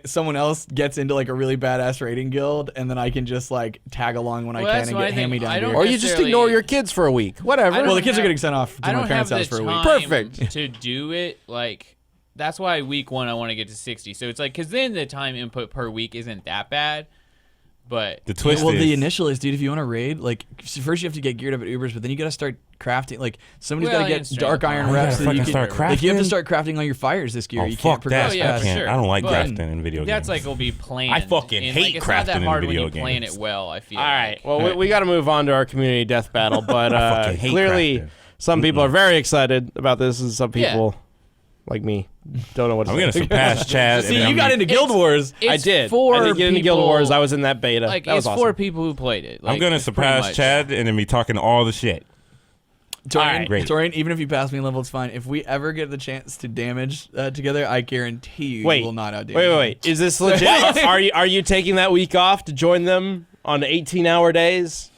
someone else gets into like a really badass raiding guild, and then I can just like tag along when I can and get hand-me-down gear. Or you just ignore your kids for a week. Whatever. Well, the kids are getting sent off to my parents' house for a week. Perfect. To do it, like, that's why week 1 I want to get to 60. So it's like, because then the time input per week isn't that bad. But the twist well, is, the initial is, dude, if you want to raid, like, first you have to get geared up at Ubers, but then you got to start crafting. Like, somebody's got to get dark iron reps so that you can start crafting? Like, you have to start crafting all your fires this gear. Oh, you fuck can't that. progress. yeah, I can't. sure. I don't like But crafting in video games. That's like will be planned. I fucking and, hate like, it's not crafting that in hard video when you plan games. it well, I feel. All right. like. Well, we got to move on to our community death battle, but fucking hate clearly crafting. some people are very excited about this, and some people, like me, don't know what to I'm gonna say. surpass Chad. See, and you I'm got into Guild Wars. I It's did. for I did get into Guild people- Wars. I was in that beta. Like, that was it's awesome. for people who played it. Like, I'm gonna it's pretty surpass much- Chad and then be talking all the shit. Torian, Great. Torian, even if you pass me in level, it's fine. If we ever get the chance to damage together, I guarantee you Wait, will not outdamage wait. Is this legit? Are you taking that week off to join them on 18-hour days?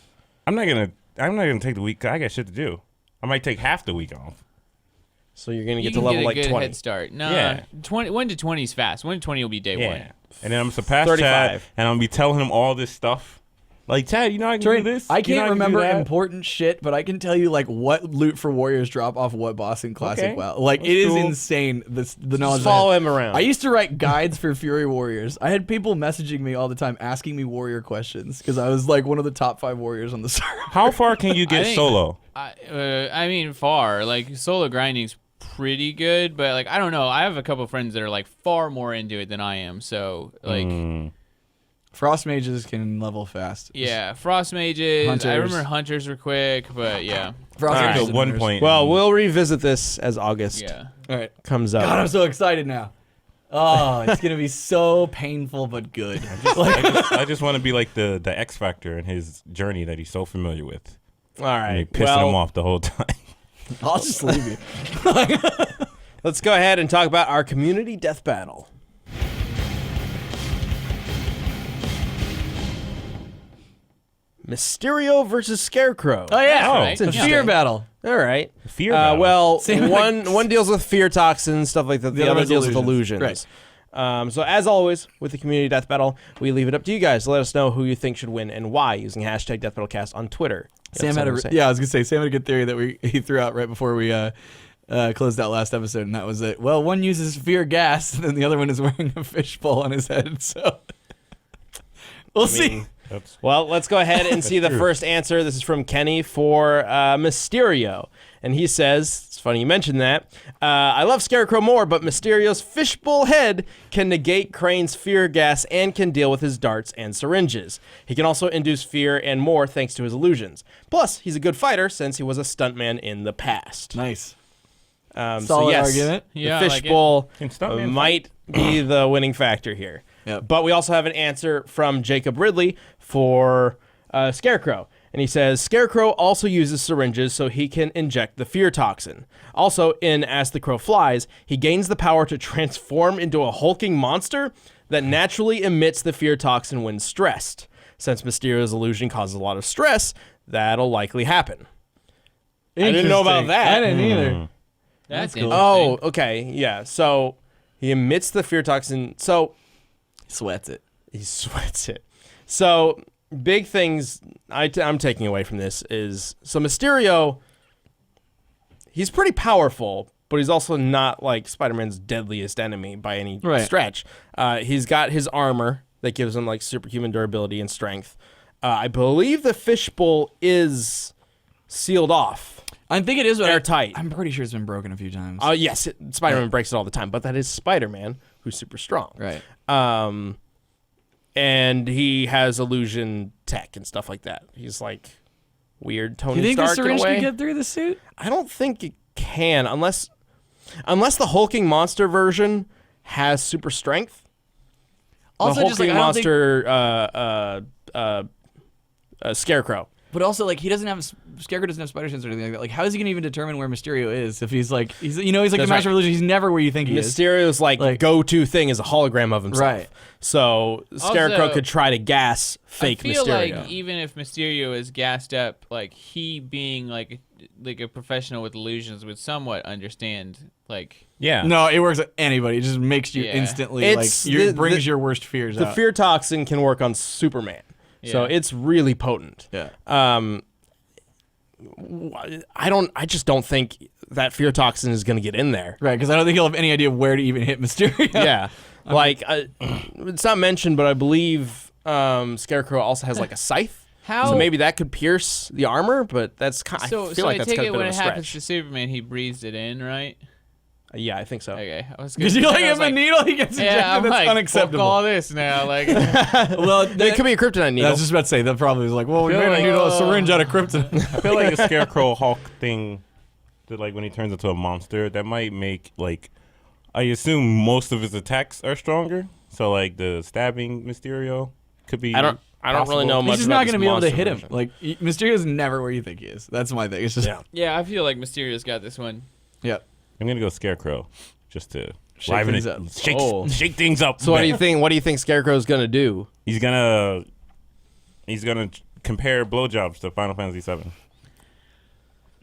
I'm not gonna take the week. I got shit to do. I might take half the week off. So you're gonna You get to can level get a like good 20. head start. No, Yeah. 1 to 20 is fast. 1 to 20 will be day Yeah. 1. And then I'm surpass 35. Chad, and I'm gonna be telling him all this stuff. Like, Chad, you know I can do this. I You know can't can do remember that? important shit, but I can tell you like what loot for warriors drop off what boss in Classic Okay. WoW. Like, That's it is cool. insane. The knowledge. Just I have. follow him around. I used to write guides for Fury Warriors. I had people messaging me all the time asking me warrior questions because I was like one of the top 5 warriors on the server. How far can you get think- solo? I mean, far. Like, solo grinding's pretty good, but like, I don't know. I have a couple friends that are like far more into it than I am. So like, Frost mages can level fast. yeah, frost mages. Hunters. I remember hunters were quick, but yeah, Frost All right. mages At one and point. Well, we'll revisit this as August yeah. All right. comes up. God, I'm so excited now. Oh, it's gonna be so painful but good. I just want to be like the X Factor in his journey that he's so familiar with. All And right. pissing him off the whole time. I'll just leave you. Let's go ahead and talk about our community death battle. Mysterio versus Scarecrow. Oh yeah, Oh, it's a interesting. fear battle. All right. Fear battle. Well, Same one deals with fear toxins, stuff like that. The other one's deals with illusions. illusions. So as always, with the community death battle, we leave it up to you guys to let us know who you think should win and why using hashtag DeathBattleCast on Twitter. Sam had a I was gonna say Sam had a good theory that he threw out right before we closed out last episode, and that was it. Well, one uses fear gas, and then the other one is wearing a fishbowl on his head. So we'll see. That's- Well, let's go ahead and see the true. first answer. This is from Kenny for Mysterio. And he says, it's funny you mentioned that, I love Scarecrow more, but Mysterio's fishbowl head can negate Crane's fear gas and can deal with his darts and syringes. He can also induce fear and more thanks to his illusions. Plus, he's a good fighter since he was a stuntman in the past. Nice. So Solid yes, argument. Yeah, I the like it. fishbowl Can stuntman might be the winning factor here. Yep. But we also have an answer from Jacob Ridley for Scarecrow. And he says, Scarecrow also uses syringes so he can inject the fear toxin. Also, in As the Crow Flies, he gains the power to transform into a hulking monster that naturally emits the fear toxin when stressed. Since Mysterio's illusion causes a lot of stress, that'll likely happen. I didn't know about that. I didn't either. That's cool. Oh, okay. Yeah. So he emits the fear toxin. So Sweats it. he sweats it. So big things I'm taking away from this is, so Mysterio, he's pretty powerful, but he's also not like Spider-Man's deadliest enemy by any stretch. He's got his armor that gives him like superhuman durability and strength. I believe the fishbowl is sealed off. I think it is Airtight. I'm pretty sure it's been broken a few times. Yes, Spider-Man breaks it all the time, but that is Spider-Man, who's super strong. Right. And he has illusion tech and stuff like that. He's like weird Tony You think the Stark in a syringe way. can get through the suit? I don't think it can unless the hulking monster version has super strength. Also, the just like hulking I don't think, monster Scarecrow But also, like, he doesn't have Scarecrow doesn't have spider sense or anything like that. Like, how is he gonna even determine where Mysterio is if he's like he's like That's the master right. of illusion? He's never where you think he is. Mysterio's like go-to thing is a hologram of himself. Right. So Scarecrow Also, could try to gas fake I feel Mysterio. like even if Mysterio is gassed up, like he being like a professional with illusions would somewhat understand. Like Yeah. No, it works on anybody. It just makes you Yeah. instantly It's brings your worst fears the out. fear toxin can work on Superman. So Yeah. it's really potent. Yeah. I just don't think that fear toxin is going to get in there. Right, because I don't think he'll have any idea where to even hit Mysterio. Yeah. It's not mentioned, but I believe Scarecrow also has like a scythe. how? So maybe that could pierce the armor, but that's kind I feel like that's take kind it of a when bit it of a happens stretch. to Superman, he breathes it in, right? Yeah, I think so. Okay, I was Because you like I was him a needle, he gets injected. Yeah, I'm That's like, unacceptable. fuck all this now. Like, Well, It could be a kryptonite I needle. was just about to say that probably was like, well, we Feel made like- a needle, a syringe out of kryptonite. I feel like the Scarecrow Hulk thing, that like when he turns into a monster, that might make like, I assume most of his attacks are stronger. So like the stabbing Mysterio could be. I don't really know much. He's just about not this going to be able to monster hit him. version. Like Mysterio's never where you think he is. That's my thing. It's just yeah, I feel like Mysterio's got this one. yeah. I'm gonna go Scarecrow just to Shake liven things it, up. shake Oh. shake things up. So what do man. you think? What do you think Scarecrow's gonna do? He's gonna compare blowjobs to Final Fantasy VII.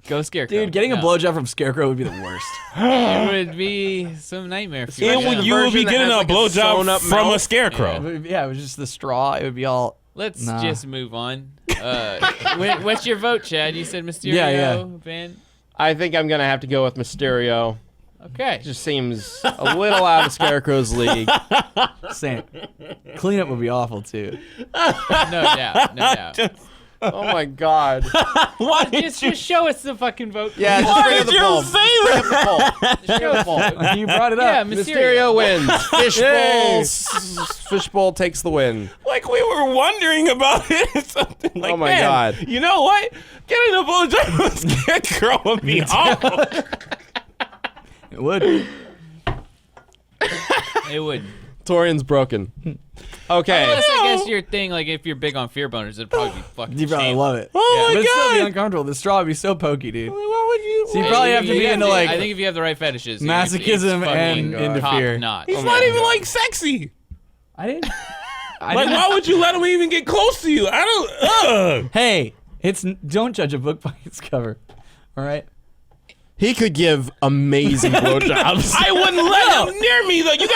Go Scarecrow. Dude, getting a No. blowjob from Scarecrow would be the worst. It would be some nightmare for you. You would be version that getting has, a like, a blowjob sewn-up from a mouth? Scarecrow. Yeah, it was just the straw. It would be all. Let's Nah. just move on. What's your vote, Chad? You said Mysterio, Yeah. Ben? I think I'm gonna have to go with Mysterio. Okay. It just seems a little out of Scarecrow's league. Same. Cleanup would be awful too. No doubt. No doubt. Oh my god. Why Just show us the fucking vote. Yeah, just Why bring up did the you poll. say Bring up the poll. Show us the vote. You brought it Yeah, up. Mysterio wins. Yay. Fishbowl takes the win. Like we were wondering about it. Something like, Oh my man, God. You know what? Getting a blowjob with Scarecrow would be awful. It would. It would. Torian's broken. Okay. Unless I guess your thing, like if you're big on fear boners, it'd probably be fucking You probably shameful. love it. Oh But my it'd still be god! uncomfortable. The straw would be so pokey, dude. Why would you? So you probably have to be into like I think if you have the right fetishes, masochism and into fear. Not. He's not even like sexy. I didn't. Like, why would you let him even get close to you? I don't. Hey, don't judge a book by its cover. All right. He could give amazing blowjobs. I wouldn't let him near me though. You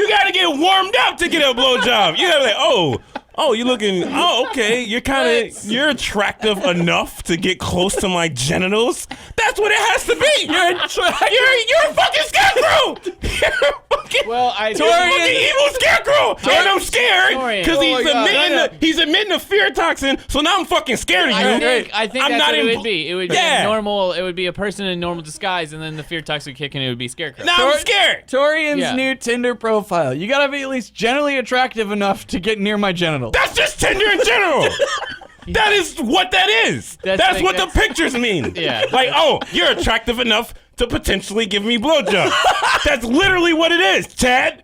gotta get warmed up to get a blowjob. You gotta be like, oh, you looking? Oh, okay. You're attractive enough to get close to my genitals. That's what it has to be. You're a fucking scarecrow. You're a fucking. Well, I You're a fucking evil scarecrow, and I'm scared Torian. because Oh my God. he's emitting the fear toxin. So now I'm fucking scared of you. I think I'm that's not what it in- would be. It would be Yeah. normal. It would be a person in normal disguise, and then the fear toxic kick in. It would be Scarecrow. Now I'm scared. Torian's Yeah. new Tinder profile. You gotta be at least generally attractive enough to get near my genitals. That's just Tinder in general. That is what that is. That's what the pictures mean. Yeah. Like, oh, you're attractive enough to potentially give me blowjob. That's literally what it is, Chad.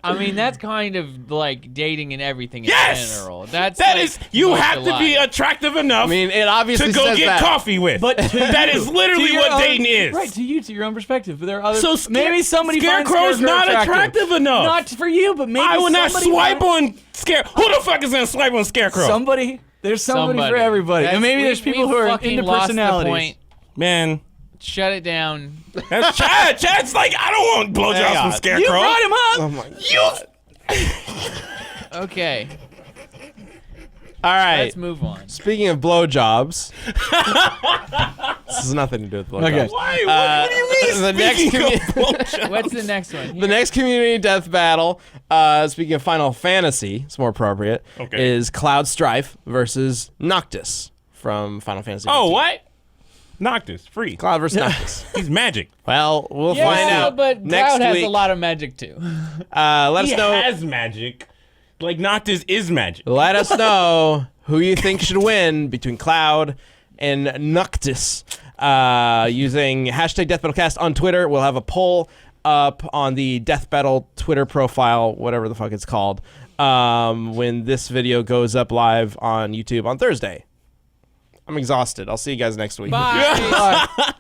I mean, that's kind of like dating and everything in Yes! general. That is, you have to be attractive enough I mean, it obviously to go says get that. coffee with. But to that you, is literally to your what own- dating is. Right, to your own perspective. But there are other. So maybe somebody finds Scarecrow's Scarecrow not attractive enough. Not for you, but maybe I will not somebody swipe finds- on Scarecrow. Who the fuck is gonna swipe on Scarecrow? Somebody. There's somebody for everybody. And maybe there's people who are into personalities. Point. Man, Shut it down. that's Chad. Chad's like, I don't want blowjobs from Scarecrow. You brought him up. Oh my. Okay, All right. let's move on. Speaking of blowjobs, this has nothing to do with blowjobs. Okay. Why? What do you mean? The next speaking of commu- blowjobs? What's the next one? The next community death battle, speaking of Final Fantasy, it's more appropriate, Okay. is Cloud Strife versus Noctis from Final Fantasy. Oh, 15. what? Noctis, free. Cloud versus Noctis. He's magic. Well, we'll find out but next Cloud has week. a lot of magic too. Let us He know. has magic. Like Noctis is magic. Let us know who you think should win between Cloud and Noctis. Using hashtag DeathBattleCast on Twitter, we'll have a poll up on the Death Battle Twitter profile, whatever the fuck it's called, when this video goes up live on YouTube on Thursday. I'm exhausted. I'll see you guys next week. Bye.